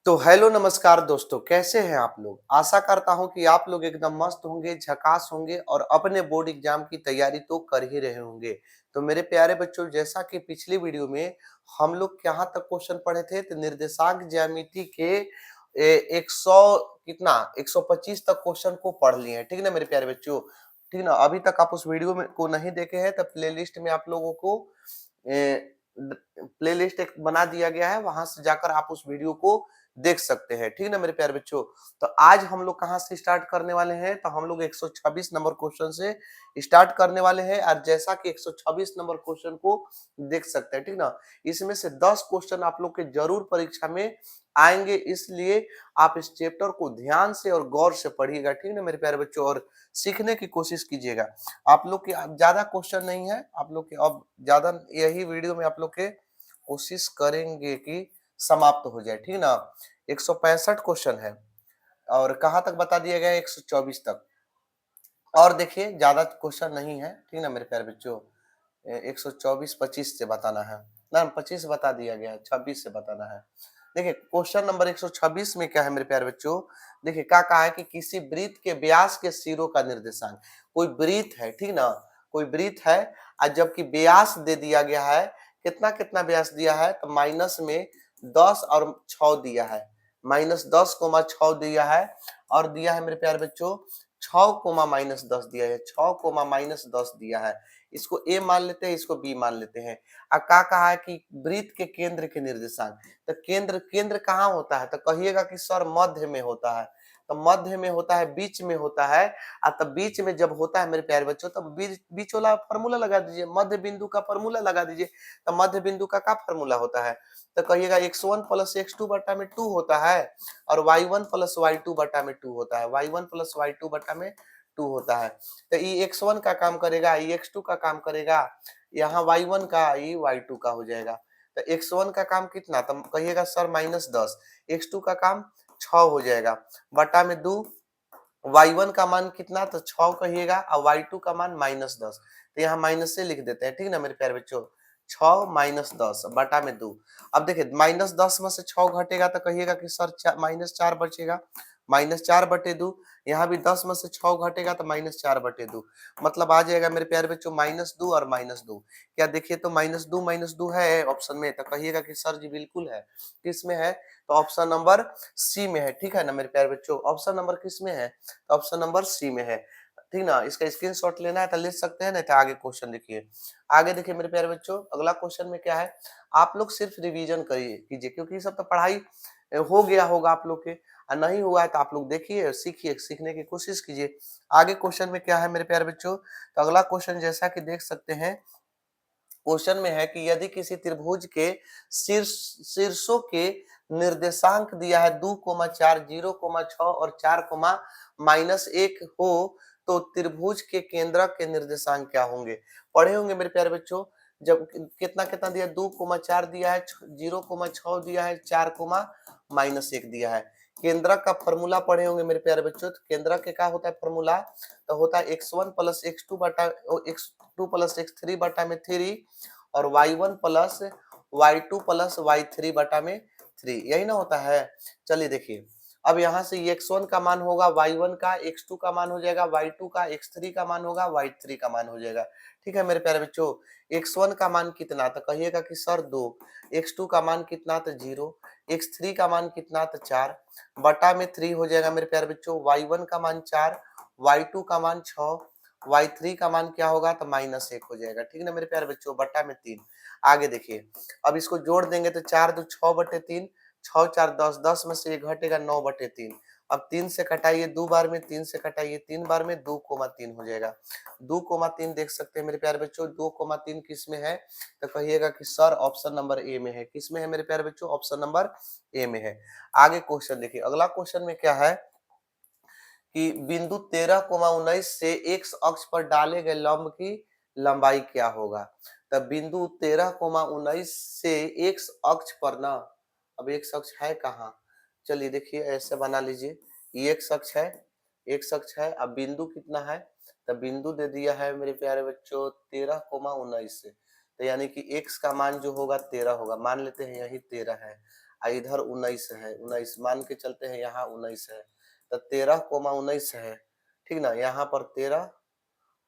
तो हेलो नमस्कार दोस्तों, कैसे हैं आप लोग? आशा करता हूं कि आप लोग एकदम मस्त होंगे, झकास होंगे और अपने बोर्ड एग्जाम की तैयारी तो कर ही रहे होंगे। तो मेरे प्यारे बच्चों, जैसा कि पिछली वीडियो में हम लोग कहाँ तक क्वेश्चन पढ़े थे, तो निर्देशांक ज्यामिति के 100 कितना 125 तक क्वेश्चन को पढ़ लिए हैं। ठीक ना मेरे प्यारे बच्चों? ठीक ना? अभी तक आप उस वीडियो में को नहीं देखे हैं तो प्लेलिस्ट में आप लोगों को प्लेलिस्ट एक बना दिया गया है, वहां से जाकर आप उस वीडियो को देख सकते हैं। ठीक ना मेरे प्यारे बच्चों? तो आज हम लोग कहाँ से स्टार्ट करने वाले हैं, तो हम लोग 126 नंबर क्वेश्चन से स्टार्ट करने वाले हैं। और जैसा कि 126 नंबर क्वेश्चन को देख सकते हैं, ठीक ना, इसमें से 10 क्वेश्चन आप लोग के जरूर परीक्षा में आएंगे, इसलिए आप इस चैप्टर को ध्यान से और गौर से पढ़िएगा। ठीक ना मेरे प्यारे बच्चों? और सीखने की कोशिश कीजिएगा। आप लोग के ज्यादा क्वेश्चन नहीं है, आप लोग के अब ज्यादा यही वीडियो में आप लोग के कोशिश करेंगे कि समाप्त हो जाए। ठीक ना? 165 क्वेश्चन है और कहाँ तक बता दिया गया है? 124 तक। और देखिए, ज्यादा क्वेश्चन नहीं है, ठीक ना मेरे प्यारे बच्चों? 124 25 से बताना है ना, 25 बता दिया गया है, 26 से बताना है। देखिए क्वेश्चन नंबर 126 में क्या है मेरे प्यारे बच्चों? देखिए क्या कहा है कि किसी वृत्त के व्यास के सिरों का निर्देशांक। कोई वृत्त है, ठीक ना, कोई वृत्त है और जबकि व्यास दे दिया गया है, कितना कितना व्यास दिया है, तो माइनस में 10 और 6 दिया है, -10, 6 दिया है। और दिया है मेरे प्यारे बच्चों 6, -10 दिया है, 6, -10 दिया है। इसको ए मान लेते हैं, इसको बी मान लेते हैं। अब क्या कहा है कि वृत्त के केंद्र के निर्देशांक। तो केंद्र केंद्र कहाँ होता है, तो कहिएगा कि सर मध्य में होता है। तो मध्य में होता है, बीच में होता है। तब बीच में जब होता है मेरे प्यारे बच्चों, तब बीच बीच वाला फॉर्मूला लगा दीजिए, मध्य बिंदु का फॉर्मूला लगा दीजिए। तो मध्य बिंदु का क्या फॉर्मूला होता है, तो कहिएगा x1 + x2 बटा में 2 होता है और y1 + y2 बटा में 2 होता है, y1 + y2 बटा में 2 होता है। तो ये x1 का काम करेगा, ये x2 का काम करेगा, यहाँ y1 का, ये y2 का हो जाएगा। तो x1 का काम कितना, तो कहिएगा सर -10, x2 का काम 6 हो जाएगा बटा में 2, y1 का मान कितना, तो 6 कहिएगा और y2 का मान -10। तो यहाँ माइनस से लिख देते हैं, ठीक ना मेरे प्यारे बच्चों? 6 -10 बटा में 2। अब देखिए -10 में से 6 घटेगा तो कहिएगा कि सर -4 बचेगा, -4/2। यहाँ भी 10 में से 6 घटेगा तो -4/2। मतलब आ जाएगा मेरे प्यारे बच्चों -2 और -2। क्या देखिए तो -2 है ऑप्शन में, तो कहिएगा कि सर जी बिल्कुल है। किस में है, तो ऑप्शन नंबर सी में है। ठीक है ना मेरे प्यारे बच्चों? ऑप्शन नंबर किस में है, ऑप्शन नंबर सी में है। ठीक ना? इसका स्क्रीनशॉट लेना है तो ले सकते हैं, नहीं तो आगे क्वेश्चन देखिए। आगे देखिए मेरे प्यारे बच्चों, अगला क्वेश्चन में क्या है, आप लोग सिर्फ रिवीजन करिए कीजिए, क्योंकि ये सब तो पढ़ाई हो गया होगा आप लोग के, और नहीं हुआ है तो आप लोग देखिए, सीखिए, सीखने की कोशिश कीजिए। आगे क्वेश्चन में क्या है मेरे प्यारे बच्चों, तो अगला क्वेश्चन जैसा कि देख सकते हैं, क्वेश्चन में है कि यदि किसी त्रिभुज के शीर्षों के निर्देशांक दिया है 2,4, 0,6 और 4,-1 हो, तो त्रिभुज के केंद्रक के निर्देशांक क्या होंगे? पढ़े होंगे मेरे प्यारे बच्चों, जब कितना कितना दिया, 2,4 दिया है, 0,6 दिया है, 4,-1 दिया है। केंद्रक का फॉर्मूला पढ़े होंगे मेरे प्यारे बच्चों, तो केंद्रक के क्या होता है फॉर्मूला, तो होता है x1 + x2 बटा x2 + x3 बटा में 3 और y1 + y2 + y3 बटा में 3, यही ना होता है। चलिए देखिए, अब यहाँ से x1 का मान होगा, y1 का, x2 का मान हो जाएगा, y2 का, x3 का मान होगा, y3 का मान हो जाएगा। ठीक है मेरे प्यारे बच्चों? x1 का मान कितना, तो कहिएगा कि सर 2, x2 का मान कितना, तो 0, x3 का मान कितना, तो 4 बटा में 3 हो जाएगा मेरे प्यारे बच्चों। y1 का मान 4, y2 का मान 6, y3 का मान क्या होगा, तो -1 हो जाएगा। ठीक ना मेरे प्यारे बच्चों? बटा में 3। आगे देखिए, अब इसको जोड़ देंगे तो 4 2 6/3, 6 4 10, 10 में से 1 घटेगा 9/3। अब 3 से कटाइए 2 बार में, 3 से कटाइए 3 बार में, 2,3 हो जाएगा। 2,3 देख सकते हैं मेरे प्यारे बच्चों, 2,3 किस में है, तो कहिएगा कि सर ऑप्शन नंबर ए में है। किस में है मेरे प्यारे बच्चों? ऑप्शन नंबर ए में है। आगे क्वेश्चन देखिए, अगला क्वेश्चन में क्या है कि बिंदु 13,19 से एक्स अक्ष पर डाले गए लंब की लंबाई क्या होगा? तब बिंदु 13,19 से एक्स अक्ष पर ना, अब एक्स अक्ष है कहाँ? चलिए देखिए, ऐसे बना लीजिए, ये एक्स अक्ष है, एक्स अक्ष है, अब बिंदु कितना है, तब बिंदु दे दिया है मेरे प्यारे बच्चों 13,19 से, तो यानी कि एक्स का मान जो होगा 13 होगा, मान लेते हैं यही 13 है। इधर 19 है, 19 मान के चलते हैं, यहाँ 19 है, तो 13,19 है, ठीक ना। यहाँ पर 13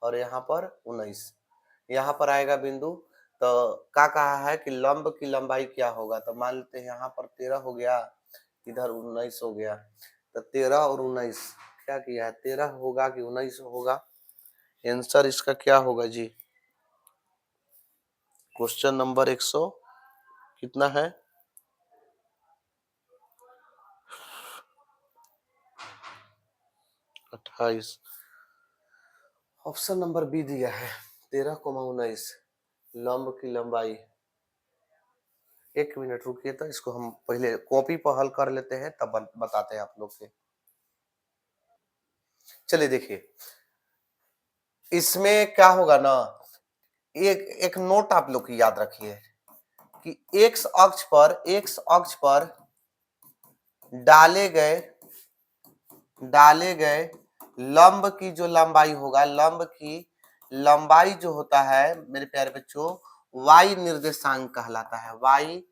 और यहाँ पर 19, यहाँ पर आएगा बिंदु। तो क्या कहा है कि लंब की लंबाई क्या होगा, तो मान लेते हैं यहाँ पर 13 हो गया, इधर 19 हो गया, तो 13 और 19 क्या किया है, 13 होगा कि 19 होगा। आंसर इसका क्या होगा जी, क्वेश्चन नंबर 100 कितना है, 28। ऑप्शन नंबर बी दिया है 13,19 लंब की लंबाई। एक मिनट रुकिए, तो इसको हम पहले कॉपी पर हल कर लेते हैं, तब बताते हैं आप लोग के। चलिए देखिए, इसमें क्या होगा ना, एक एक नोट आप लोग की याद रखिए कि एक्स अक्ष पर डाले गए डाले गए लंब की जो लंबाई होगा, लंब की लंबाई जो होता है मेरे प्यारे बच्चों, वाई निर्देशांक कहलाता है, वाई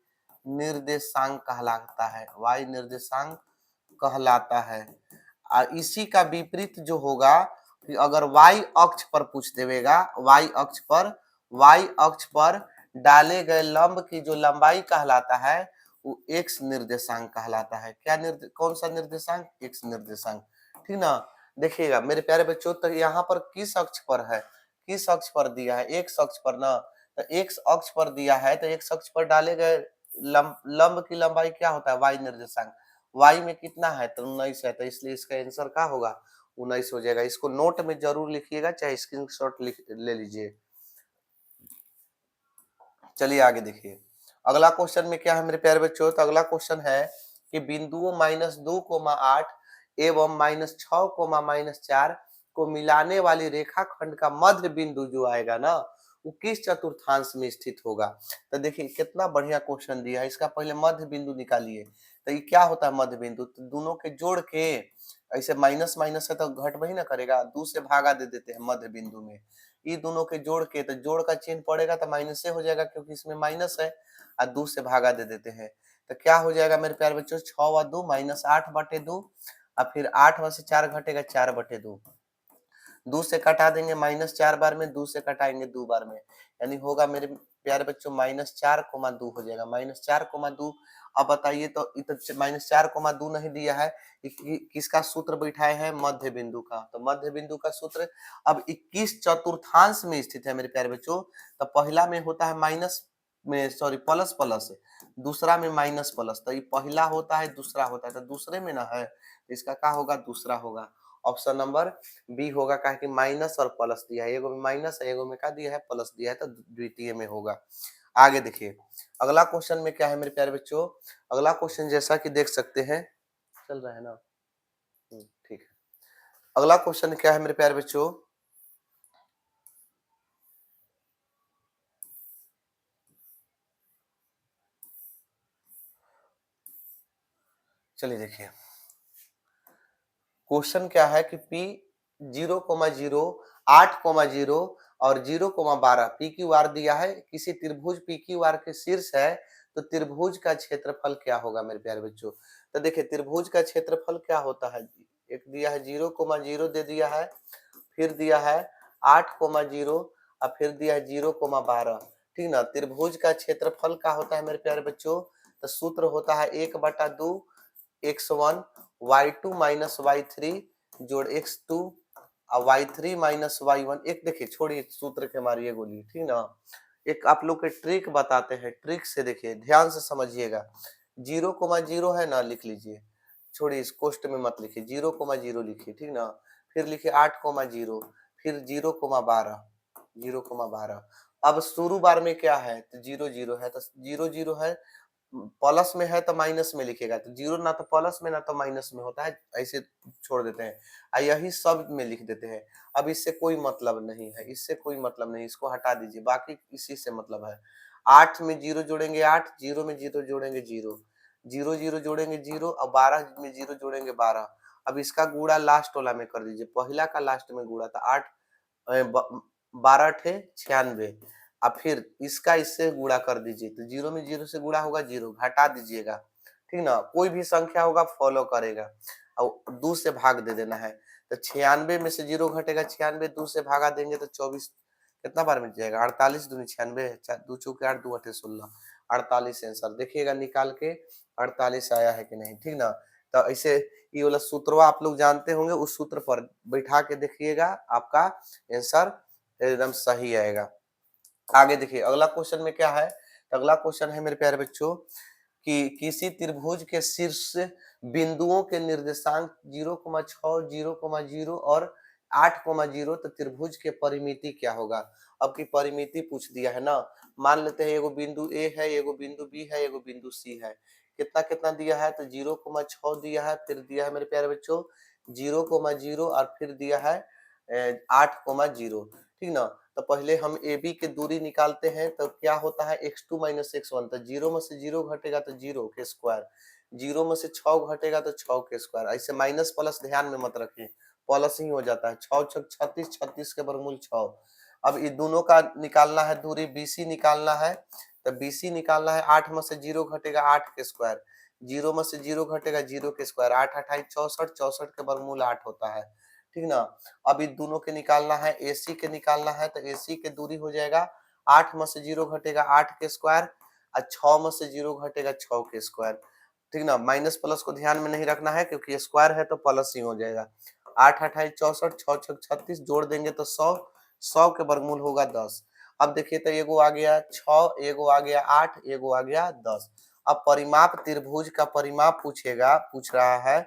निर्देशांक कहलाता है, वाई निर्देशांक कहलाता है। इसी का विपरीत जो होगा कि अगर वाई अक्ष पर पूछ देवेगा, वाई अक्ष पर डाले गए लंब की जो लंबाई कहलाता है वो एक्स निर्देशांक कहलाता है। क्या कौन सा निर्देशांक, एक्स निर्देशांक, ठीक ना। देखिएगा मेरे प्यारे बच्चों, तो यहाँ पर किस अक्ष पर है, किस अक्ष पर दिया है, एक्स अक्ष पर ना, तो एक्स अक्ष पर दिया है, तो एक्स अक्ष पर डाले गए लंब की लंबाई क्या होता है, वाई निर्देशांक। वाई में कितना है, तो 19 है, तो इसलिए इसका आंसर क्या होगा, 19 हो जाएगा। इसको नोट में जरूर लिखिएगा, चाहे स्क्रीनशॉट ले लीजिए। चलिए आगे देखिए, अगला क्वेश्चन में क्या है मेरे प्यारे बच्चों, तो अगला क्वेश्चन है कि बिंदुओं -2,8 एवं -6,-4 को मिलाने वाली रेखाखंड का मध्य बिंदु जो आएगा ना, वो किस चतुर्थांश में स्थित होगा। तो देखिए कितना बढ़िया क्वेश्चन दिया है, इसका पहले मध्य बिंदु निकालिए। तो ये क्या होता है मध्य बिंदु, तो दोनों के जोड़ के, ऐसे माइनस माइनस है तो घट वही ना करेगा, 2 से भागा दे देते हैं मध्य बिंदु में। ये दोनों के जोड़ के, तो जोड़ का चिन्ह पड़ेगा तो माइनस से हो जाएगा, क्योंकि इसमें माइनस है, और 2 से भागा दे देते हैं। तो क्या हो जाएगा मेरे प्यारे बच्चों, 6 व 2 -8/2, और फिर 8 में से 4 घटेगा, 4/2, 2 से कटा देंगे -4 बार में, 2 से कटाएंगे 2 बार में, यानी होगा मेरे प्यारे बच्चों -4,2 हो जाएगा, -4,2। अब बताइए, तो -4,2 नहीं दिया है, किसका सूत्र बैठाए हैं, मध्य बिंदु का। तो मध्य बिंदु का सूत्र, अब 21 चतुर्थांश में स्थित है मेरे प्यारे बच्चों। तो पहला में होता है माइनस में, सॉरी प्लस प्लस, दूसरा में माइनस प्लस, तो ये पहला होता है, दूसरा होता है, तो दूसरे में ना है, तो इसका क्या होगा, दूसरा होगा। ऑप्शन नंबर बी होगा, कहा कि माइनस और प्लस दिया है, एगो में माइनस है, एगो में क्या दिया है, प्लस दिया है, तो द्वितीय में होगा। आगे देखिए, अगला क्वेश्चन में क्या है मेरे प्यारे बच्चों, अगला क्वेश्चन जैसा कि देख सकते हैं, चल रहा है ना, ठीक है। अगला क्वेश्चन क्या है मेरे प्यारे बच्चों, चलिए देखिए, क्वेश्चन क्या है कि P 0,0 8,0 और 0,12 पी क्यू आर दिया है, किसी त्रिभुज पी क्यू आर के शीर्ष है, तो त्रिभुज का क्षेत्रफल क्या होगा मेरे प्यारे बच्चों। तो देखिए त्रिभुज का क्षेत्रफल क्या होता है, एक दिया है 0,0 दे दिया है, फिर दिया है 8,0 और फिर दिया है 0,12, ठीक ना। त्रिभुज का क्षेत्रफल क्या होता है मेरे प्यारे बच्चों, तो सूत्र होता है 1/2 x1 y2 माइनस y3 जोड़ x2 और y3 माइनस y1। एक देखिए, छोड़िए सूत्र के मारिए गोली, ठीक ना। एक आप लोग के ट्रिक बताते हैं, ट्रिक से देखिए, ध्यान से समझिएगा। 0,0 है ना, लिख लीजिए, छोड़िए इस कोष्ट में मत लिखिए, 0,0 लिखिए, ठीक ना। फिर लिखिए 8,0, फिर 0,12। अब शुरू बार में क्या है, तो 0,0 है, तो 0,0 है, प्लस में है तो माइनस में लिखेगा, तो 0 ना तो प्लस में ना तो माइनस में होता है, ऐसे छोड़ देते हैं, यही सब में लिख देते हैं। अब इससे कोई मतलब नहीं है, इससे कोई मतलब नहीं, इसको हटा दीजिए, बाकी इसी से मतलब है। 8 में 0 जोड़ेंगे 8, 0 में 0 जोड़ेंगे 0, 0 0 जोड़ेंगे 0, और 12 में 0 जोड़ेंगे 12। अब इसका गुणा लास्ट वाला में कर दीजिए, पहला का लास्ट में गुणा था 8, 12 ठे 96, और फिर इसका इससे गुणा कर दीजिए, तो 0 में 0 से गुणा होगा 0, घटा दीजिएगा, ठीक ना, कोई भी संख्या होगा फॉलो करेगा और 2 से भाग दे देना है। तो 96 में से 0 घटेगा, 96 2 से भागा देंगे तो 24 कितना बार मिट जाएगा, 48 दूनी 96, 2 चौके 8, 2 अठे 16, 48 आंसर देखिएगा निकाल के 48 आया है कि नहीं, ठीक ना। तो ऐसे ये वाला सूत्रवा आप लोग जानते होंगे, उस सूत्र पर बैठा के देखिएगा, आपका आंसर एकदम सही आएगा। आगे देखिए अगला क्वेश्चन में क्या है, तो अगला क्वेश्चन है मेरे प्यारे बच्चों कि किसी त्रिभुज के शीर्ष बिंदुओं के निर्देशांक 0,6, 0,0 और 8,0 तो त्रिभुज के परिमिति क्या होगा। अब की परिमिति पूछ दिया है ना, मान लेते हैं एगो बिंदु ए है, एगो बिंदु बी है, एगो बिंदु सी है, कितना कितना दिया है, तो 0,6 दिया है, फिर दिया है मेरे प्यारे बच्चों 0,0 और फिर दिया है 8,0, ठीक ना। तो पहले हम ए बी की दूरी निकालते हैं, तो क्या होता है x2 माइनस x1, तो 0 में से 0 घटेगा तो 0 के स्क्वायर, 0 में से 6 घटेगा तो 6 के स्क्वायर, ऐसे माइनस प्लस ध्यान में मत रखिए, प्लस ही हो जाता है, 6 छक 36, 36 के वर्गमूल 6। अब इन दोनों का निकालना है दूरी, BC निकालना है, तो BC निकालना है, 8 में से 0 घटेगा 8 के स्क्वायर, 0 में से 0 घटेगा 0 के स्क्वायर, 8 28 64, 64 के वर्गमूल 8 होता है, ठीक ना। अब इन दोनों के निकालना है, AC के निकालना है, तो AC के दूरी हो जाएगा 8 में से 0 घटेगा 8 के स्क्वायर और 6 में से 0 घटेगा 6 के स्क्वायर, ठीक ना। माइनस प्लस को ध्यान में नहीं रखना है क्योंकि स्क्वायर है तो प्लस ही हो जाएगा। 8 28 64, 6 छक 36 जोड़ देंगे तो 100, 100 के वर्गमूल होगा 10। अब देखिए तो एगो आ गया 6, एगो आ गया 8, एगो आ गया 10। अब परिमाप त्रिभुज का परिमाप पूछ रहा है,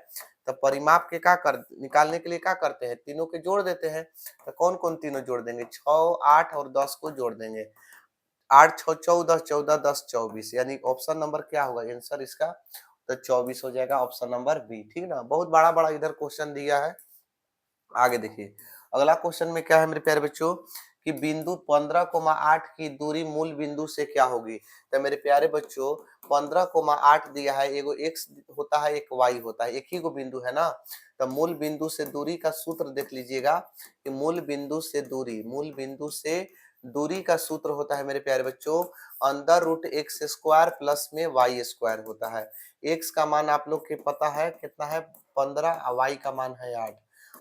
तो परिमाप के क्या कर निकालने के लिए क्या करते हैं, तीनों के जोड़ देते हैं। तो कौन कौन तीनों जोड़ देंगे, 6, 8 और 10 को जोड़ देंगे, 8 6 14, 14 10 24, यानी ऑप्शन नंबर क्या होगा आंसर इसका, तो 24 हो जाएगा, ऑप्शन नंबर बी, ठीक ना। बहुत बड़ा बड़ा इधर क्वेश्चन दिया है। आगे देखिए अगला क्वेश्चन में क्या है मेरे प्यारे बच्चों कि बिंदु 15,8 की दूरी मूल बिंदु से क्या होगी। तो मेरे प्यारे बच्चों 15,8 दिया है, एगो x होता है एक y होता है, एक ही को बिंदु है ना। तो मूल बिंदु से दूरी का सूत्र देख लीजिएगा कि मूल बिंदु से दूरी का सूत्र होता है मेरे प्यारे बच्चों under root x square plus में वाई स्क्वायर होता है। x का मान आप लोग के पता है कितना है 15, y का मान है 8।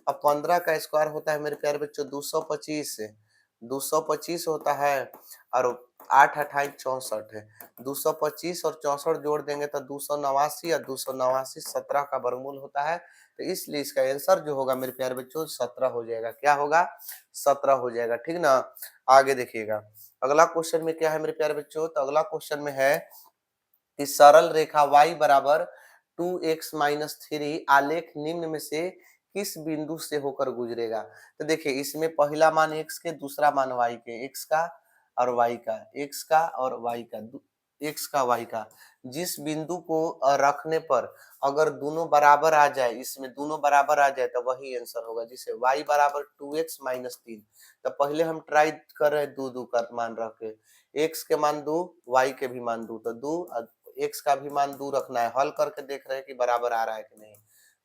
अब 15 का स्क्वायर होता है मेरे प्यारे बच्चों 225 से 225 होता है और 8 28 64 है, 225 और 64 जोड़ देंगे तो 289 और 289 17 का वर्गमूल होता है। तो इसलिए इसका आंसर जो होगा मेरे प्यारे बच्चों 17 हो जाएगा। क्या होगा, 17 हो जाएगा, ठीक ना। आगे देखिएगा अगला क्वेश्चन में क्या है मेरे प्यारे बच्चों, तो अगला क्वेश्चन में है कि सरल रेखा y बराबर 2x माइनस 3 आलेख निम्न में से किस बिंदु से होकर गुजरेगा। तो देखिए इसमें पहला मान x के, दूसरा मान y के, x का और y का, x का और y का, x का y का, जिस बिंदु को रखने पर अगर दोनों बराबर आ जाए, इसमें दोनों बराबर आ जाए तो वही आंसर होगा। जिसे y बराबर 2x माइनस 3, तो पहले हम ट्राई कर रहे हैं दो दो का मान रख के, x के मान 2, y के भी मान 2, तो 2 x का भी मान 2 रखना है, हल करके देख रहे हैं कि बराबर आ रहा है कि नहीं।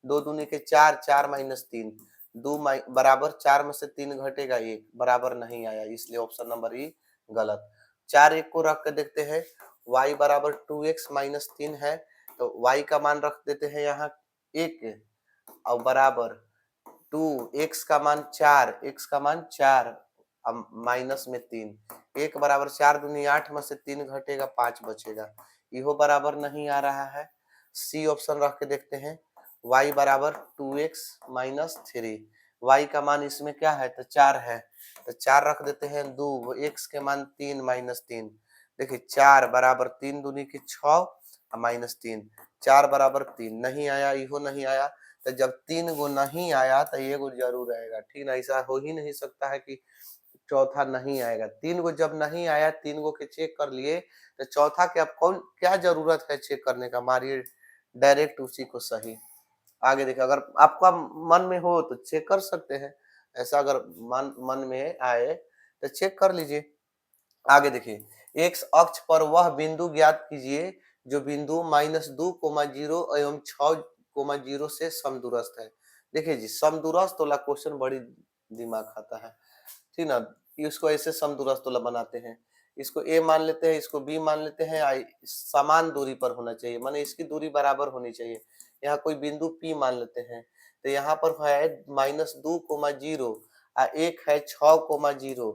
2 दूनी के 4, 4 माइनस 3, 2 बराबर 4 में से 3 घटेगा 1, बराबर नहीं आया, इसलिए ऑप्शन नंबर ई गलत। 4 1 को रख के देखते हैं, y बराबर 2x माइनस 3 है, तो y का मान रख देते हैं यहाँ 1 और बराबर 2, x का मान 4, x का मान 4 माइनस में 3, 1 बराबर 4 दूनी 8 में से 3 घटेगा 5 बचेगा, इहो बराबर नहीं आ रहा है। सी ऑप्शन रख के देखते हैं, y बराबर 2x माइनस 3, y का मान इसमें क्या है तो 4 है, तो 4 रख देते हैं, 2 x के मान 3 माइनस 3, देखिए 4 बराबर 3 दूनी की 6 माइनस 3, 4 बराबर 3 नहीं आया, इहो नहीं आया। तो जब 3 गो नहीं आया तो ये गो जरूर आएगा, ठीक ना। ऐसा हो ही नहीं सकता है कि चौथा नहीं आएगा। 3 गो जब नहीं आया, 3 गो के चेक कर लिए, तो चौथा के अब कौन क्या जरूरत है चेक करने का, मारिए डायरेक्ट उसी को सही। आगे देखिए अगर आपका मन में हो तो चेक कर सकते हैं, ऐसा अगर मन में आए तो चेक कर लीजिए। आगे देखिए एक्स अक्ष पर वह बिंदु ज्ञात कीजिए जो बिंदु -2,0 एवं 6,0 से समदूरस्थ है। देखिए जी समदूरस्थ वाला क्वेश्चन बड़ी दिमाग खाता है, ठीक ना। इसको ऐसे समदूरस्थ वाला बनाते हैं, इसको ए मान लेते हैं, इसको बी मान लेते हैं, समान दूरी पर होना चाहिए, माने इसकी दूरी बराबर होनी चाहिए। यहाँ कोई बिंदु पी मान लेते हैं, तो यहाँ पर है -2,0 एक है 6,0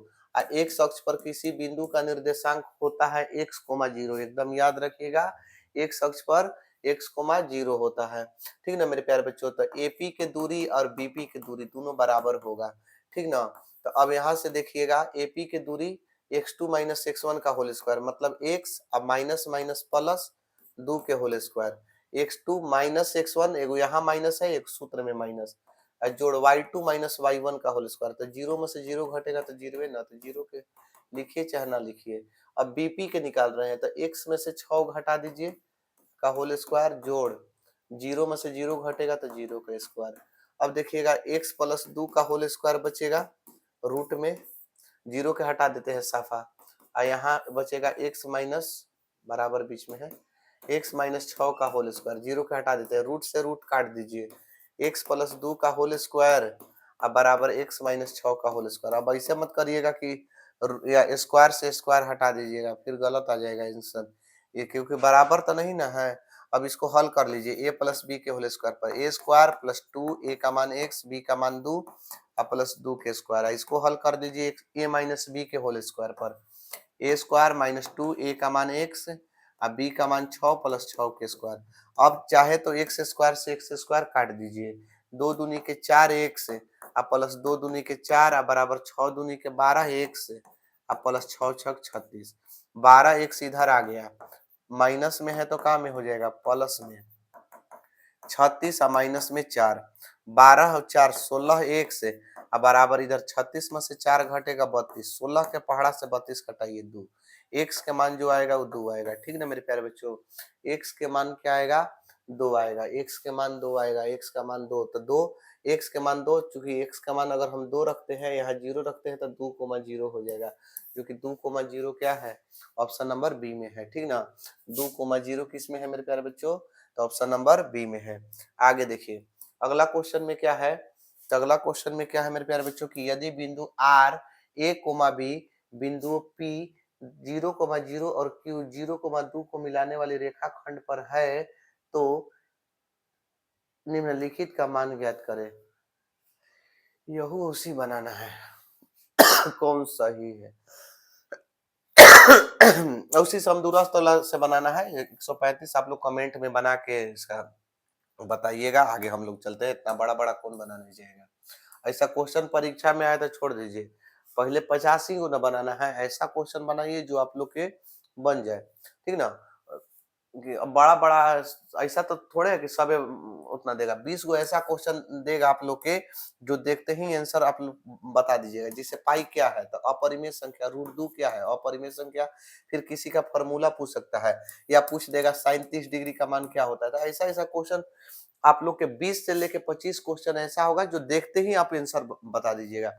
एक्स अक्ष पर किसी बिंदु का निर्देशांक होता है x,0, एकदम याद रखिएगा, एक्स अक्ष पर x,0 होता है। ठीक ना मेरे प्यारे बच्चों, तो एपी के दूरी और बीपी की दूरी दोनों बराबर होगा। ठीक ना, तो अब यहाँ से देखिएगा एपी की दूरी x2 माइनस x1 का होल स्क्वायर, मतलब x अब माइनस माइनस प्लस 2 के whole square, x2 minus x1, एगो यहाँ माइनस है, एक सूत्र में माइनस, जोड़ y2 माइनस y1 का होल स्क्वायर, तो जीरो में से जीरो घटेगा तो जीरो है ना, तो जीरो के लिखिए चाहे ना लिखिए। अब बीपी के निकाल रहे हैं, तो x में से 6 घटा दीजिए का होल स्क्वायर, जोड़ जीरो में से जीरो घटेगा तो जीरो का स्क्वायर। अब देखिएगा x प्लस 2 का होल स्क्वायर बचेगा, रूट में जीरो के हटा देते हैं साफा, और यहाँ बचेगा x माइनस, बराबर बीच में है, x माइनस 6 का होल स्क्वायर, जीरो के हटा देते हैं, रूट से रूट काट दीजिए, x प्लस 2 का होल स्क्वायर अब बराबर x माइनस 6 का होल स्क्वायर। अब ऐसे मत करिएगा कि या स्क्वायर से स्क्वायर हटा दीजिएगा, फिर गलत आ जाएगा आंसर, ये क्योंकि बराबर तो नहीं ना है। अब इसको हल कर लीजिए, a प्लस बी के होल स्क्वायर पर ए स्क्वायर प्लस 2, ए का मान x, बी का मान 2 प्लस 2 के स्क्वायर, इसको हल कर दीजिए a माइनस बी के होल स्क्वायर पर, ए स्क्वायर माइनस 2, ए का मान x अब बी का मान 6 प्लस 6 के स्क्वायर। अब चाहे तो एक्स स्क्वायर से एक्स स्क्वायर काट दीजिए, 2 दूनी के 4 एक्स अब प्लस 2 दूनी के 4 अब बराबर 6 दूनी के 12 एक्स अब प्लस 6 छक 36, 12 एक्स इधर आ गया, माइनस में है तो काम में हो जाएगा प्लस में, 36 और माइनस में 4, 12 और 4 16 एक से अब बराबर इधर 36 में से 4 घटेगा 32, 16 के पहाड़ा से 32 घटाइए 2, एक्स के मान जो आएगा वो 2 आएगा। ठीक ना मेरे प्यारे बच्चों, एक्स के मान क्या आएगा, 2 आएगा, एक्स के मान 2 आएगा, एक्स का मान 2, तो 2 एक्स के मान 2, चूंकि एक्स का मान अगर हम 2 रखते हैं यहाँ 0 रखते हैं तो 2,0 हो जाएगा, क्योंकि 2,0 क्या है, ऑप्शन नंबर बी में है। ठीक ना, 2,0 किस में है मेरे प्यारे बच्चों, तो ऑप्शन नंबर बी में है। आगे देखिए अगला क्वेश्चन में क्या है, तो अगला क्वेश्चन में क्या है मेरे प्यारे बच्चों की, यदि बिंदु आर ए कोमा बी बिंदु पी 0,0 और क्यू 0,2 को मिलाने वाली रेखाखंड पर है तो निम्नलिखित का मान ज्ञात करें। यह उसी बनाना है कौन सही है उसी समदूरस्थ तल से बनाना है 135, आप लोग कमेंट में बना के इसका बताइएगा, आगे हम लोग चलते हैं, इतना बड़ा बड़ा कौन बनाने जाएगा। ऐसा क्वेश्चन परीक्षा में आया तो छोड़ दीजिए, पहले 85 को न बनाना है, ऐसा क्वेश्चन बनाइए जो आप लोग के बन जाए। ठीक ना, कि अब बड़ा बड़ा ऐसा तो थोड़े है कि सब उतना देगा, 20 गो ऐसा क्वेश्चन देगा आप लोग के जो देखते ही आंसर आप लोग बता दीजिएगा। जैसे पाई क्या है, तो अपरिमेय संख्या, √2 क्या है, अपरिमेय संख्या, फिर किसी का फॉर्मूला पूछ सकता है, या पूछ देगा sin 30 डिग्री का मान क्या होता है। तो ऐसा ऐसा क्वेश्चन आप लोग के 20 से लेके 25 क्वेश्चन ऐसा होगा जो देखते ही आप आंसर बता दीजिएगा,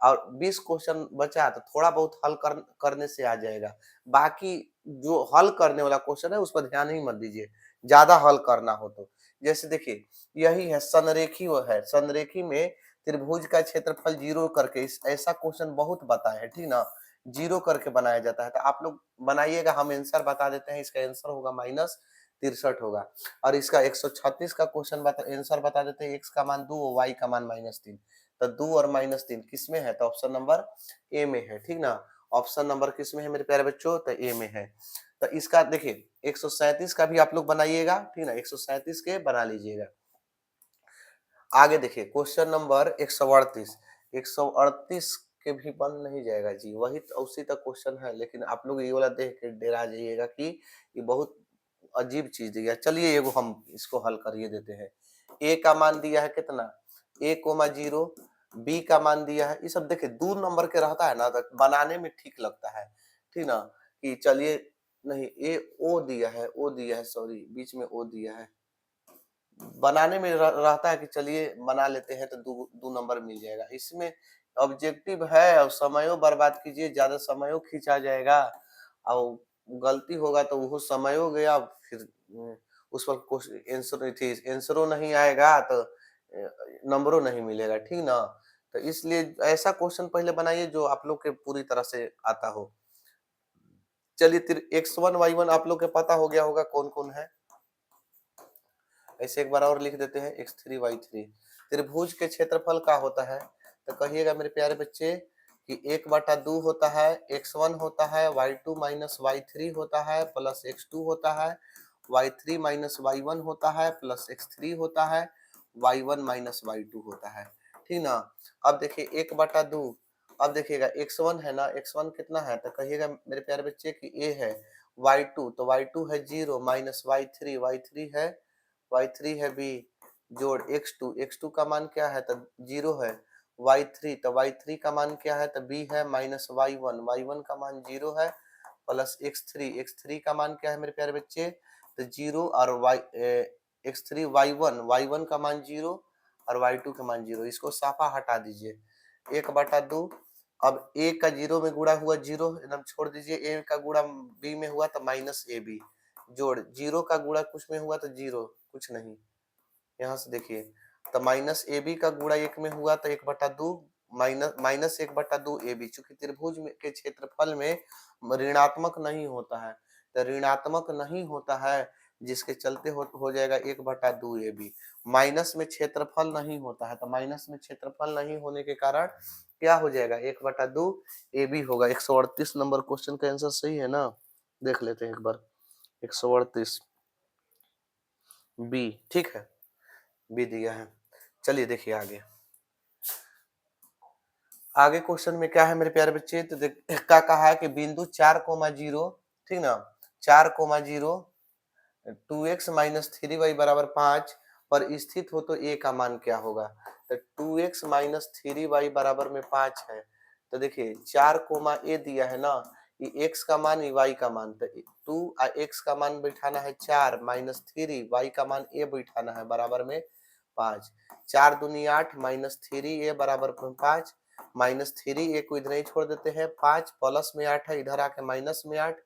और 20 क्वेश्चन बचा तो थोड़ा बहुत हल करने से आ जाएगा, बाकी जो हल करने वाला क्वेश्चन है उस पर ध्यान ही मत दीजिए, ज्यादा हल करना हो तो। जैसे देखिए यही है संरेखी, वो है संरेखी में त्रिभुज का क्षेत्रफल 0 करके, इस ऐसा क्वेश्चन बहुत बताया है। ठीक ना, 0 करके बनाया जाता है, तो आप लोग बनाइएगा, हम आंसर बता देते हैं, इसका आंसर होगा -63 होगा। और इसका 136 का क्वेश्चन आंसर बता देते हैं, x का मान 2 और y का मान -3, तो 2 और -3 किस में है, तो ऑप्शन नंबर ए में है। ठीक ना, ऑप्शन नंबर किस में है मेरे प्यारे बच्चों, तो ए में है। तो इसका देखिए 137 का भी आप लोग बनाइएगा, ठीक ना, 137 के बना लीजिएगा। आगे देखिए क्वेश्चन नंबर 138, 138 के भी बन नहीं जाएगा जी, वही तो उसी तक क्वेश्चन है, लेकिन आप लोग ये वाला देख के डरा जाइएगा कि ये बहुत अजीब चीज दिया। चलिए एगो हम इसको हल करिए देते हैं। ए का मान दिया है कितना, 1,0, बी का मान दिया है, ये सब देखिए 2 नंबर के रहता है ना, तो बनाने में ठीक लगता है। ठीक ना, कि चलिए नहीं, ए ओ दिया है, ओ दिया है, सॉरी बीच में ओ दिया है, बनाने में रहता है कि चलिए बना लेते हैं तो दो नंबर मिल जाएगा। इसमें ऑब्जेक्टिव है और समयो बर्बाद कीजिए, ज्यादा समयो खींचा जाएगा और गलती होगा तो वो समयो गया, फिर उस पर आंसरो नहीं आएगा तो नंबरों नहीं मिलेगा। ठीक ना, तो इसलिए ऐसा क्वेश्चन पहले बनाइए जो आप लोग के पूरी तरह से आता हो। चलिए x1 y1 आप लोग के पता हो गया होगा कौन कौन है। ऐसे एक बार और लिख देते हैं x3 y3। त्रिभुज के क्षेत्रफल का होता है, तो कहिएगा मेरे प्यारे बच्चे कि 1/2 होता है, x1 होता है, y2 माइनस y3 होता है प्लस x2 होता है, y3 माइनस y1 होता है प्लस x3 होता है, y1 माइनस y2 होता है। ठीक ना। अब देखिए 1/2, अब देखिएगा x1 है ना, x1 कितना है, तो कहिएगा मेरे प्यारे बच्चे कि a है, y2 तो y2 है 0 माइनस y3 है, y3 है b जोड़ x2 का मान क्या है, तो 0 है, y3 तो y3 का मान क्या है, तो b है माइनस y1 का मान 0 है प्लस x3 का मान क्या है मेरे प्यारे बच्चे, तो 0 और x3 y1 का मान 0 और y2 का मान 0, इसको साफा हटा दीजिए। 1/2, अब a का 0 में गुणा हुआ 0 एकदम छोड़ दीजिए, a का गुणा b में हुआ तो माइनस ए बी जोड़ 0 का गुणा कुछ में हुआ तो 0 कुछ नहीं, यहाँ से देखिए तो माइनस ए बी का गुणा 1 में हुआ तो 1/2 माइनस 1/2 ए बी, चूंकि त्रिभुज के क्षेत्रफल में ऋणात्मक नहीं होता है, तो ऋणात्मक नहीं होता है जिसके चलते हो जाएगा 1/2 ए बी। माइनस में क्षेत्रफल नहीं होता है, तो माइनस में क्षेत्रफल नहीं होने के कारण क्या हो जाएगा 1/2 ए बी होगा। 138 नंबर क्वेश्चन का आंसर सही है ना, देख लेते हैं एक बार। 138 बी, ठीक है, बी दिया है। चलिए देखिए आगे, आगे क्वेश्चन में क्या है मेरे प्यारे बच्चे, तो क्या कहा है कि बिंदु 4,0, ठीक ना, 4,0 2x माइनस 3y बराबर 5 पर स्थित हो तो a का मान क्या होगा। तो 2x माइनस 3y बराबर में 5 है, तो देखिए 4 दिया है ना, ये x का मान ये y का मान, तो 2 x का मान बैठाना है 4 माइनस 3 y का मान a बैठाना है बराबर में 5। 4 दूनी 8 माइनस 3a बराबर 5, माइनस 3a को इधर ही छोड़ देते हैं, 5 प्लस में 8 है इधर आके माइनस में 8,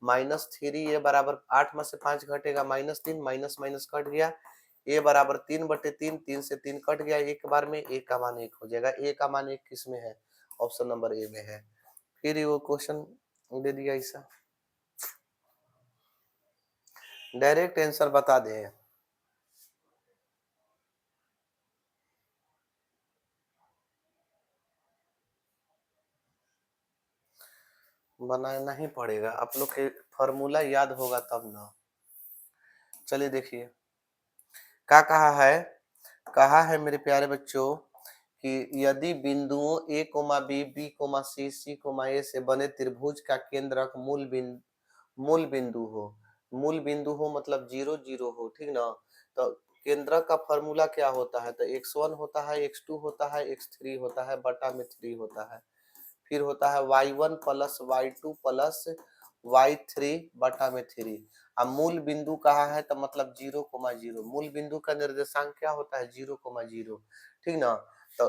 माइनस 3 ए बराबर 8 में से 5 घटेगा माइनस 3, माइनस माइनस कट गया, ए बराबर 3/3, 3 से 3 कट गया एक बार में, ए का मान 1 हो जाएगा। ए का मान 1 किस में है, ऑप्शन नंबर ए में है। फिर ये वो क्वेश्चन दे दिया ऐसा, डायरेक्ट आंसर बता दे। बनाना ही पड़ेगा, आप लोग के फॉर्मूला याद होगा तब ना। चलिए देखिए क्या कहा है मेरे प्यारे बच्चों कि यदि बिंदुओं a, b, b, c, c, a से बने त्रिभुज का केंद्रक मूल बिंदु हो, मूल बिंदु हो मतलब 0 0 हो, ठीक ना, तो केंद्रक का फॉर्मूला क्या होता है, तो x1 होता है, x2 होता है, x3 होता है, बटा में 3 होता है, फिर होता है y1 plus y2 plus y3 बटा में 3। अब मूल बिंदु कहा है तो मतलब 0,0, मूल बिंदु का निर्देशांक क्या होता है 0,0, ठीक ना। तो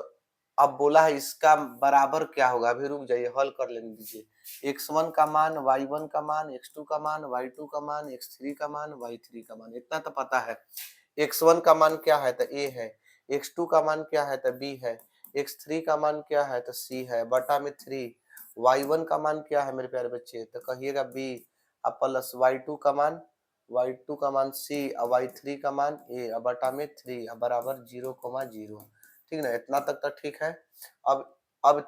अब बोला है इसका बराबर क्या होगा, अभी रुक जाइए हल कर लेने दीजिए। x1 का मान, y1 का मान, x2 का मान, y2 का मान, x3 का मान, y3 का मान, इतना तो पता है। x1 का मान क्या है तो a है, x2 का मान क्या है तो b है, x3 का मान क्या है तो c है बटा में 3, y1 का मान क्या है मेरे प्यारे बच्चे तो कहिएगा b, अब प्लस y2 का मान c और y3 का मान a अब बटा में 3 अब बराबर 0,0, ठीक ना, इतना तक तो ठीक है। अब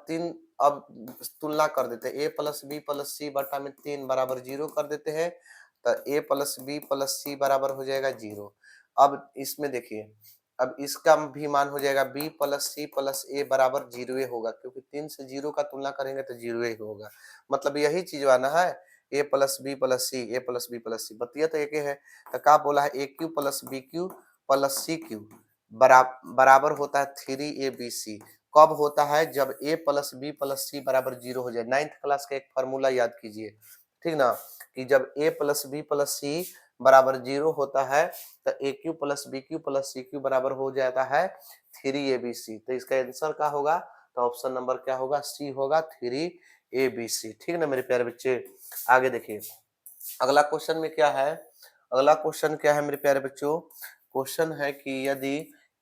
तुलना कर देते हैं, a प्लस बी प्लस सी बटा में 3 बराबर 0 कर देते हैं, तो a plus b plus c बराबर हो जाएगा 0। अब इसमें देखिए, अब इसका भी मान हो जाएगा b प्लस सी प्लस ए बराबर 0 होगा, क्योंकि 3 से 0 का तुलना करेंगे तो 0 ही होगा, मतलब यही चीज आना है, a plus b plus c, a plus b plus c, बतिया तो एक ही है। तो क्या बोला है, a cube plus b cube plus c cube बराबर होता है 3abc। कब होता है, जब a plus b plus c बराबर 0 हो जाए। 9th क्लास का एक फार्मूला याद कीजिए, ठीक ना, कि जब a plus b plus c बराबर 0 होता है तो a cube plus b cube plus c cube बराबर हो जाता है 3abc। तो इसका आंसर क्या होगा, तो ऑप्शन नंबर क्या होगा, सी होगा 3abc, ठीक ना मेरे प्यारे बच्चे। आगे देखिए अगला क्वेश्चन में क्या है, अगला क्वेश्चन क्या है मेरे प्यारे बच्चों, क्वेश्चन है कि यदि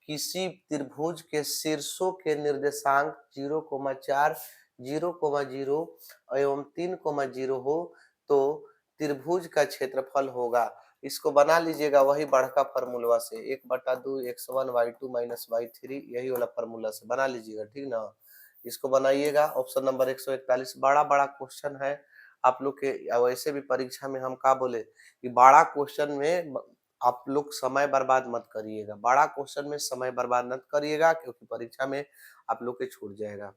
किसी त्रिभुज के शीर्षों के निर्देशांक 0,4, 0,0 एवं 3,0 हो तो त्रिभुज का क्षेत्रफल होगा, इसको बना लीजिएगा वही बड़का फार्मूला से 1/2 x1 y2 माइनस y3, यही वाला फार्मूला से बना लीजिएगा, ठीक ना। इसको बनाइएगा। ऑप्शन नंबर 141 बड़ा बड़ा क्वेश्चन है आप लोग के, वैसे भी परीक्षा में हम क्या बोले कि बड़ा क्वेश्चन में आप लोग समय बर्बाद मत करिएगा, बड़ा क्वेश्चन में समय बर्बाद मत करिएगा, क्योंकि परीक्षा में आप लोग के छूट जाएगा,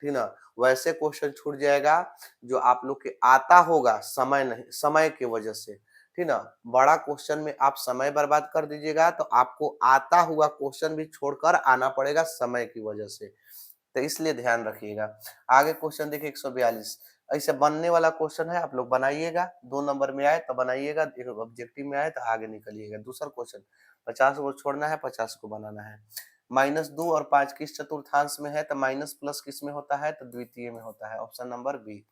ठीक ना। वैसे क्वेश्चन छूट जाएगा जो आप लोग के आता होगा, समय नहीं, समय की वजह से, ठीक ना। बड़ा क्वेश्चन में आप समय बर्बाद कर दीजिएगा तो आपको आता हुआ क्वेश्चन भी छोड़कर आना पड़ेगा समय की वजह से, तो इसलिए ध्यान रखिएगा। आगे क्वेश्चन देखिए 142, ऐसे बनने वाला क्वेश्चन है, आप लोग बनाइएगा, 2 नंबर में आए तो बनाइएगा, ऑब्जेक्टिव में आए तो आगे निकलिएगा। दूसरा क्वेश्चन 50 को छोड़ना है, 50 को बनाना है। -2 और 5 किस चतुर्थांश में है, तो माइनस प्लस किस में होता है, तो द्वितीय में होता है, ऑप्शन नंबर बी।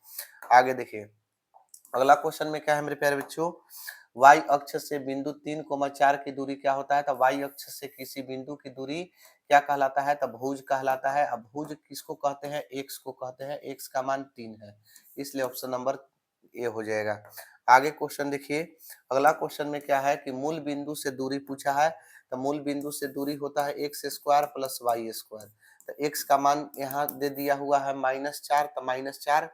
आगे देखिए अगला क्वेश्चन में क्या है मेरे प्यारे बच्चों, y अक्ष से बिंदु 3,4 की दूरी क्या होता है, तो y अक्ष से किसी बिंदु की दूरी क्या कहलाता है, तो भुज कहलाता है। अब भुज किसको कहते हैं, x को कहते हैं, x का मान 3 है, इसलिए ऑप्शन नंबर ए हो जाएगा। आगे क्वेश्चन देखिए, अगला क्वेश्चन में क्या है कि मूल बिंदु से दूरी पूछा है, तो मूल बिंदु से दूरी होता है x square plus Y square, तो एक्स का मान यहाँ दे दिया हुआ है -4, तो -4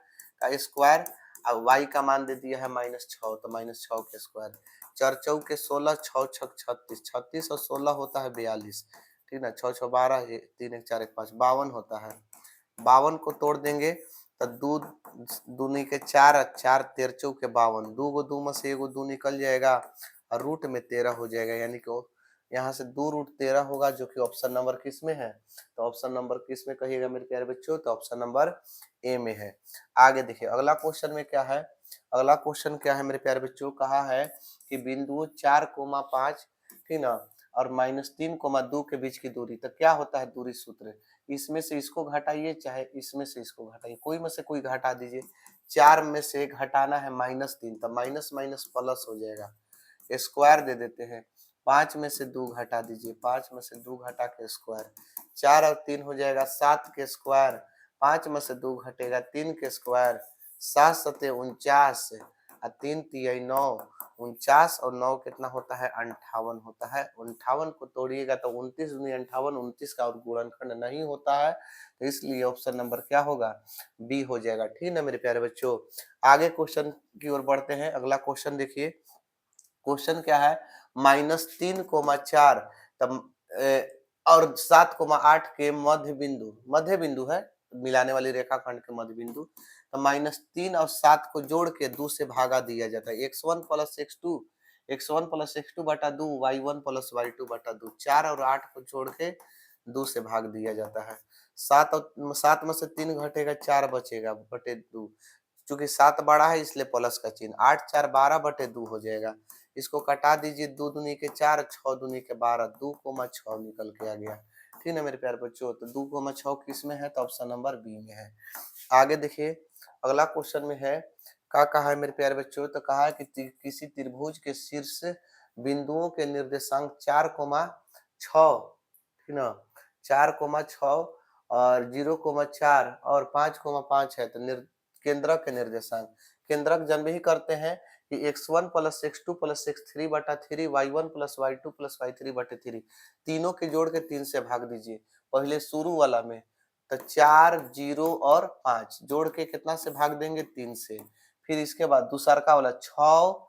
का स्क्वायर, और वाई का मान दे दिया है -6, तो -6 के स्क्वायर, 4 चौके 16, 6 छक 36, 36 और 16 होता है 42, ठीक ना, 6 6 12, 3 1 4 1 5, 52 होता है। 52 को तोड़ देंगे तो दू दूनी के 4 और 4 तेरह चौके 52, 2 गो 2 में से एगो 2 निकल जाएगा और रूट में 13 हो जाएगा, यानी कि यहाँ से 2 रूट 13 होगा, जो कि ऑप्शन नंबर किस में है, तो ऑप्शन नंबर किस में कहिएगा मेरे प्यारे बच्चों, तो ऑप्शन नंबर ए में है। आगे देखिए अगला क्वेश्चन में क्या है, अगला क्वेश्चन क्या है मेरे प्यारे बच्चों, कहा है कि बिंदु 4,5, ठीक ना, और -3,2 के बीच की दूरी, तो क्या होता है दूरी सूत्र, इसमें से इसको घटाइए चाहे इसमें से इसको घटाइए, कोई में से कोई घटा दीजिए। 4 में से घटाना है -3, तो माइनस माइनस प्लस हो जाएगा, स्क्वायर दे देते हैं। 5 में से 2 घटा दीजिए, 5 में से 2 घटा के स्क्वायर, 4 और 3 हो जाएगा 7 के स्क्वायर, 5 में से 2 घटेगा 3 के स्क्वायर, 7 सते 49 और 3 तिया 9, 49 और 9 कितना होता है, 58 होता है। 58 को तोड़िएगा तो 29 दूनी 58, 29 का और गुणनखंड नहीं होता है, तो इसलिए ऑप्शन नंबर क्या होगा, बी हो जाएगा, ठीक ना मेरे प्यारे बच्चों। आगे क्वेश्चन की ओर बढ़ते हैं। अगला क्वेश्चन देखिए, क्वेश्चन क्या है, -3,4 तब और 7,8 के मध्य बिंदु है, मिलाने वाली रेखाखंड के मध्य बिंदु, तो -3 और 7 को जोड़ के 2 से भागा दिया जाता है, x1 प्लस x2 बटा 2, y1 प्लस y2 बटा 2, 4 और 8 को जोड़ के 2 से भाग दिया जाता है। 7 में से 3 घटेगा, 4 बचेगा बटे 2, चूंकि 7 बड़ा है इसलिए प्लस का चिन्ह, 8 4 12 बटे 2 हो जाएगा। इसको कटा दीजिए, 2 दूनी के 4, 6 दूनी के 12, 2,6 निकल के आ गया, ठीक है मेरे प्यारे बच्चों। तो 2,6 किस में है, तो ऑप्शन नंबर बी में है। आगे देखिए अगला क्वेश्चन में है, क्या कहा है मेरे प्यारे बच्चों, तो कहा है कि किसी त्रिभुज के शीर्ष बिंदुओं के निर्देशांक 4,6, ठीक ना, 4,6 और 0,4 और 5,5 है, तो केंद्रक के निर्देशांक, केंद्रक जन्म ही करते हैं कि x1 plus x2 plus x3 बटा 3, y1 plus y2 plus y3 बटे 3, तीनों के जोड़ के 3 से भाग दीजिए। पहले शुरू वाला में तो 4 0 और 5 जोड़ के कितना से भाग देंगे, 3 से, फिर इसके बाद दूसरा का वाला 6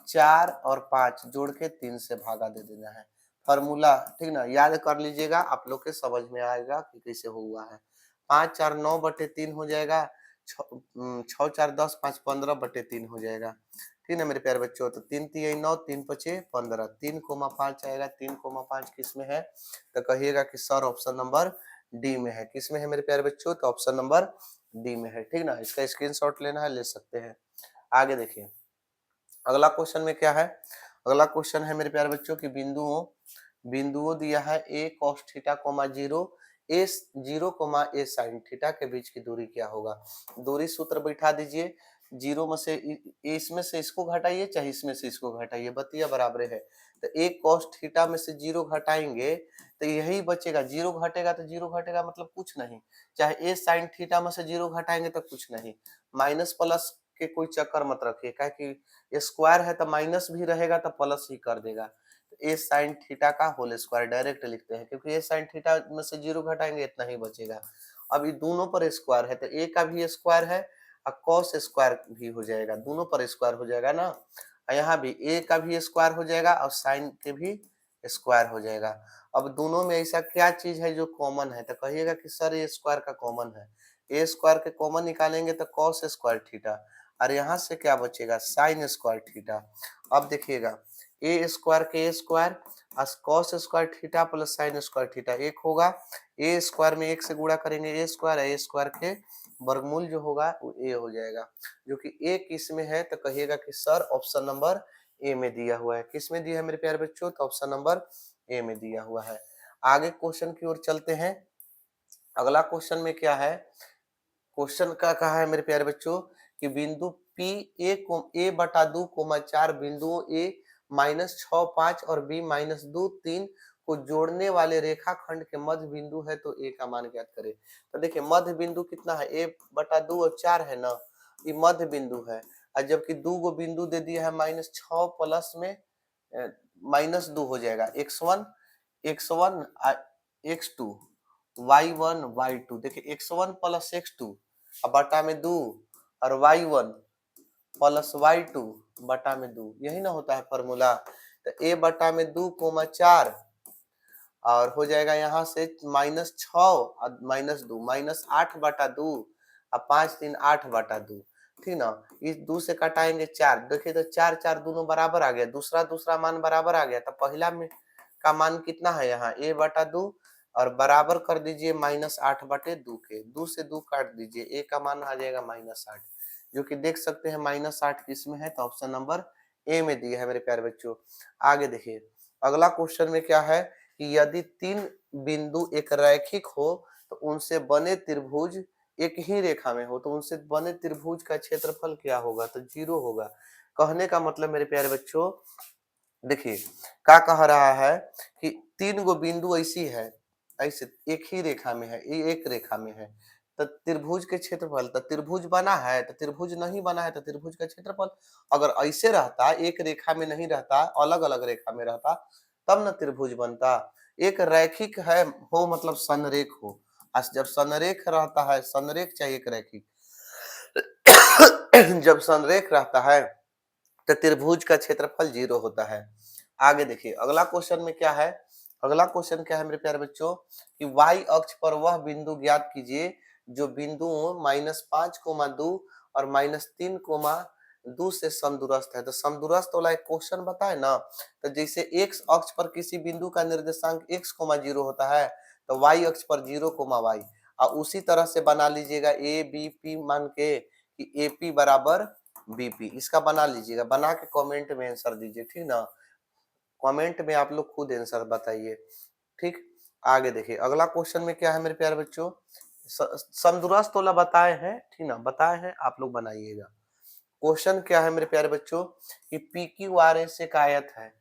4 और 5 जोड़ के 3 से भागा दे देना है, फॉर्मूला, ठीक ना, याद कर लीजिएगा, आप लोग के समझ में आएगा कि कैसे हुआ है। 5 4 9 बटे 3 हो जाएगा, 6 4 10, 5 15 बटे 3 हो जाएगा, ठीक है मेरे प्यारे बच्चों। तो 3 3 9, 3 5 15, 3,5 आएगा, 3,5 किस में है, तो कहिएगा कि सर ऑप्शन नंबर डी में है। किस में है मेरे प्यारे बच्चों, तो ऑप्शन नंबर डी में है, ठीक ना। इसका स्क्रीनशॉट लेना है, ले सकते हैं। आगे देखिए अगला क्वेश्चन में क्या है, अगला क्वेश्चन है मेरे प्यारे बच्चों की बिंदुओं बिंदुओं दिया है ए cos थीटा कोमा 0, ए 0 कोमा ए sin थीटा के बीच की दूरी क्या होगा। दूरी सूत्र बैठा दीजिए, 0 में से इसमें से इसको घटाइए चाहे इसमें से इसको घटाइए, बतिया बराबर है। तो ए cos थीटा में से 0 घटाएंगे तो यही बचेगा, 0 घटेगा तो 0 घटेगा मतलब कुछ नहीं, चाहे ए sin थीटा में से 0 घटाएंगे तो कुछ नहीं, माइनस प्लस के कोई चक्कर मत रखिए, क्या कि स्क्वायर है तो माइनस भी रहेगा तो प्लस ही कर देगा। तो ए साइन थीटा का होल स्क्वायर डायरेक्ट लिखते हैं, क्योंकि ए साइन थीटा में से जीरो घटाएंगे इतना ही बचेगा। अब ये दोनों पर स्क्वायर है तो ए का भी स्क्वायर है और कॉस स्क्वायर भी हो जाएगा, दोनों पर स्क्वायर हो जाएगा ना। और यहाँ भी ए का भी स्क्वायर हो जाएगा और साइन के भी स्क्वायर हो जाएगा। अब दोनों में ऐसा क्या चीज है जो कॉमन है, तो कहिएगा कि सर ए स्क्वायर का कॉमन है। ए स्क्वायर के कॉमन निकालेंगे तो कॉस स्क्वायर थीटा, और यहाँ से क्या बचेगा, साइन स्क्वायर थीटा। अब देखिएगा ए स्क्वायर के a square cos square theta plus sine square theta एक होगा। ए स्क्वायर में एक से गुणा करेंगे ए स्क्वायर के वर्गमूल जो होगा वो ए हो जाएगा, जो कि ए किस में है, तो कहिएगा कि सर ऑप्शन नंबर ए में दिया हुआ है। किस में दिया है मेरे प्यारे बच्चों, तो ऑप्शन नंबर ए में दिया हुआ है। आगे क्वेश्चन की ओर चलते हैं। अगला क्वेश्चन में क्या है, क्वेश्चन का कहा है मेरे प्यारे बच्चों कि बिंदु पी ए बटा दो कोमा चार बिंदुओं ए माइनस 6 5 और बी माइनस 2 3 को जोड़ने वाले रेखाखंड के मध्य बिंदु है, तो ए का मान ज्ञात करें। तो देखिए मध्य बिंदु कितना है, ए बटा 2 और 4 है ना, ये मध्य बिंदु है। और जबकि दो गो बिंदु दे दिया है -6 प्लस में -2 हो जाएगा, x1 x2 y1 y2। देखिए x1 प्लस x2 और बटा में 2 और y1 प्लस y2 बटा में 2, यही ना होता है फॉर्मूला। तो a बटा में 2 कोमा 4 और हो जाएगा यहाँ से -6 और -2 -8 बटा 2 और 5 3 8 बटा 2, ठीक ना। इस 2 से कटाएंगे 4, देखिए तो 4 4 दोनों बराबर आ गया, दूसरा मान बराबर आ गया। तो पहला में का मान कितना है यहाँ a बटा 2 और बराबर कर दीजिए -8 बटे 2 के, 2 से 2 काट दीजिए, a का मान आ जाएगा -8, जो कि देख सकते हैं -8 किस में है, तो ऑप्शन नंबर ए में दिया है मेरे प्यारे बच्चों। आगे देखिए अगला क्वेश्चन में क्या है कि यदि 3 बिंदु एक रैखिक हो तो उनसे बने त्रिभुज एक ही रेखा में हो, तो उनसे बने त्रिभुज का क्षेत्रफल क्या होगा, तो 0 होगा। कहने का मतलब मेरे प्यारे बच्चों देखिए क्या कह रहा है कि 3 गो बिंदु ऐसी है, ऐसे एक ही रेखा में है, ये एक रेखा में है, तो त्रिभुज के क्षेत्रफल, तो त्रिभुज बना है तो त्रिभुज नहीं बना है तो त्रिभुज का क्षेत्रफल। अगर ऐसे रहता एक रेखा में नहीं रहता, अलग अलग रेखा में रहता, तब न त्रिभुज बनता। एक रैखिक है हो मतलब संरेख हो, जब संरेख रहता है, संरेख चाहिए एक रैखिक जब संरेख रहता है तो त्रिभुज का क्षेत्रफल 0 होता है। आगे देखिए अगला क्वेश्चन में क्या है, अगला क्वेश्चन क्या है मेरे प्यारे बच्चों कि y अक्ष पर वह बिंदु ज्ञात कीजिए जो बिंदुओं -5,2 और -3,2 से समदूरस्थ है। तो समदूरस्थ वाला एक क्वेश्चन बताए ना, तो जैसे x अक्ष पर किसी बिंदु का निर्देशांक x, 0 होता है तो y अक्ष पर 0, y, और उसी तरह से बना लीजिएगा a b p मान के कि AP बराबर BP, इसका बना लीजिएगा, बना के कमेंट में आंसर दीजिए, ठीक ना। कमेंट में आप लोग खुद आंसर बताइए, ठीक। आगे देखिए अगला क्वेश्चन में क्या है मेरे प्यारे बच्चों, समदूरस्थ वाला बताए हैं, ठीक ना, बताए हैं, आप लोग बनाइएगा। क्वेश्चन क्या है मेरे प्यारे बच्चों कि PQRS एक आयत है,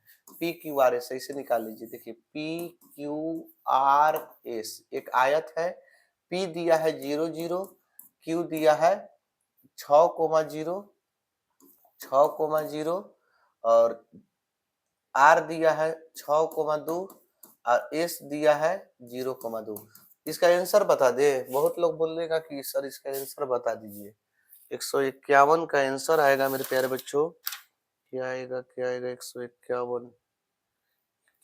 PQRS ऐसे निकाल लीजिए। देखिए PQRS एक आयत है, P दिया है 0 0, Q दिया है 6,0 6,0 और R दिया है 6,2 और S दिया है 0,2। इसका आंसर बता दे, बहुत लोग बोलेगा कि सर इसका आंसर बता दीजिए। 151 का आंसर आएगा मेरे प्यारे बच्चों, क्या आएगा 151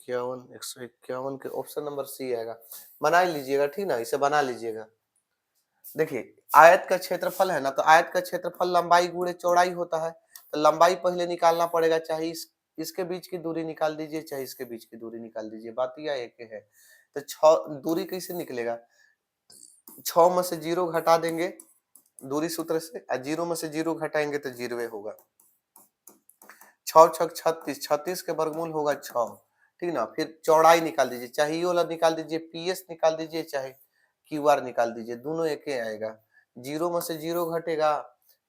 151 के ऑप्शन नंबर सी आएगा। बना लीजिएगा, ठीक ना, इसे बना लीजिएगा। देखिए आयत का क्षेत्रफल है ना, तो आयत का क्षेत्रफल लंबाई गुणे चौड़ाई होता है, तो लंबाई पहले निकालना पड़ेगा, चाहे इसके बीच की दूरी निकाल दीजिए चाहे इसके बीच की दूरी निकाल दीजिए, बात यह एक है। तो 6 दूरी कैसे निकलेगा, 6 में से 0 घटा देंगे दूरी सूत्र से, और 0 में से 0 घटाएंगे तो 0 होगा। 6 6 36, 36 के वर्गमूल होगा 6, ठीक ना। फिर चौड़ाई निकाल दीजिए, चाहे ये वाला निकाल दीजिए, PS निकाल दीजिए चाहे QR निकाल दीजिए, दोनों एक ही आएगा। 0 में से 0 घटेगा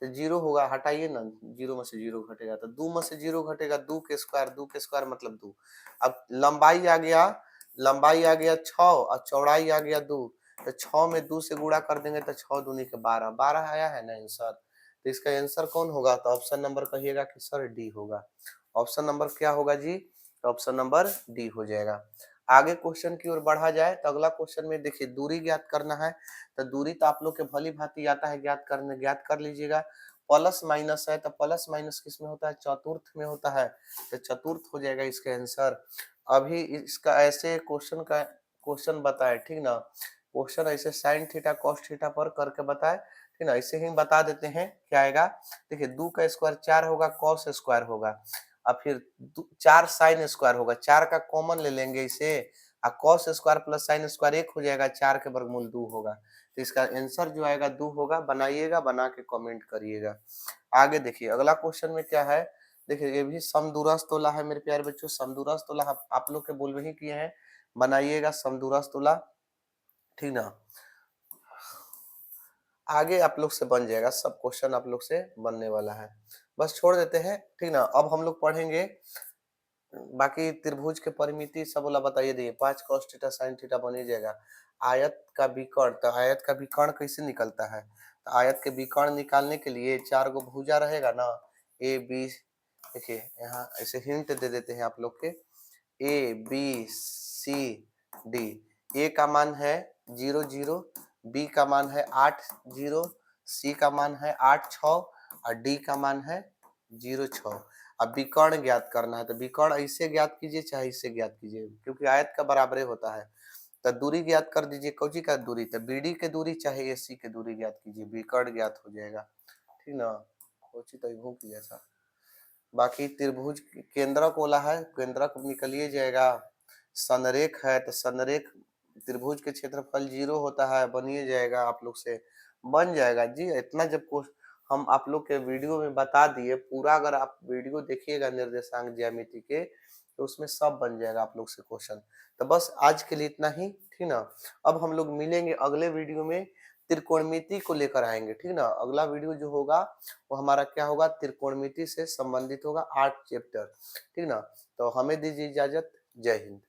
तो 0 होगा, हटाइए ना, 0 में से 0 घटेगा तो 2 में से 0 घटेगा, 2 के स्क्वायर मतलब 2। अब लंबाई आ गया 6 और चौड़ाई आ गया 2, तो 6 में 2 से गुणा कर देंगे तो 6 दूनी के 12 आया है ना आंसर। तो इसका आंसर कौन होगा? तो ऑप्शन नंबर कहिएगा कि सर डी होगा। ऑप्शन नंबर क्या होगा जी? तो ऑप्शन नंबर डी हो जाएगा। आगे क्वेश्चन की ओर बढ़ा जाए तो अगला क्वेश्चन में देखिए दूरी ज्ञात करना है। तो दूरी तो आप लोग के भली भांति आता है ज्ञात करने, ज्ञात कर लीजिएगा। प्लस माइनस है तो प्लस माइनस किस में होता है? चतुर्थ में होता है, तो चतुर्थ हो जाएगा इसका आंसर। अभी इसका ऐसे क्वेश्चन बताए, ठीक ना? क्वेश्चन ऐसे साइन थीटा कॉस थीटा पर करके बताए, ठीक ना? ऐसे ही बता देते हैं क्या आएगा। देखिए 2 का स्क्वायर 4 होगा, कॉस स्क्वायर होगा, और फिर 4 साइन स्क्वायर होगा, 4 का कॉमन ले लेंगे इसे, और cos square plus sine square 1 हो जाएगा, 4 के वर्गमूल 2 होगा। तो इसका आंसर जो आएगा 2 होगा। बनाइएगा, बना के कमेंट करिएगा। आगे देखिए अगला क्वेश्चन में क्या है। देखिए ये भी समदूरस्थ तोला है मेरे प्यारे बच्चों। समदूरस्थ तोला आप लोग के बोल में ही किए हैं। बनाइएगा समदूरस्थ तोला, ठीक ना? आगे आप लोग से बन जाएगा, सब क्वेश्चन आप लोग से बनने वाला है। बस छोड़ देते हैं, ठीक ना? अब हम लोग पढ़ेंगे बाकी त्रिभुज के परिमिति सब वाला बताइए। दिए 5 cos थीटा sin थीटा बन ही जाएगा। आयत का विकर्ण, तो आयत का विकर्ण कैसे निकलता है? तो आयत के विकर्ण निकालने के लिए 4 गो भुजा रहेगा ना, ए बी। देखिए यहाँ ऐसे हिंट दे देते हैं आप लोग के, ए बी सी डी। ए का मान है 0 0, बी का मान है 8 0, सी का मान है 8 6, और डी का मान है 0 6। अब विकर्ण ज्ञात करना है, तो विकर्ण ऐसे ज्ञात कीजिए चाहे इससे ज्ञात कीजिए, क्योंकि आयत का बराबरे होता है। तो दूरी ज्ञात कर दीजिए, कौची का दूरी? तो बीडी के दूरी चाहे एसी के दूरी ज्ञात कीजिए, विकर्ण ज्ञात हो जाएगा, ठीक ना? कौची तो घूम की जैसा। बाकी त्रिभुज केंद्रक वाला है, केंद्रक निकलिए जाएगा। संरेख है तो संरेख त्रिभुज के क्षेत्रफल 0 होता है, बनिए जाएगा आप लोग से, बन जाएगा जी। इतना जब हम आप लोग के वीडियो में बता दिए पूरा, अगर आप वीडियो देखिएगा निर्देशांक ज्यामिति के, तो उसमें सब बन जाएगा आप लोग से क्वेश्चन। तो बस आज के लिए इतना ही, ठीक ना? अब हम लोग मिलेंगे अगले वीडियो में, त्रिकोणमिति को लेकर आएंगे, ठीक ना? अगला वीडियो जो होगा वो हमारा क्या होगा? त्रिकोणमिति से संबंधित होगा, 8 चैप्टर, ठीक ना? तो हमें दीजिए इजाजत। जय हिंद।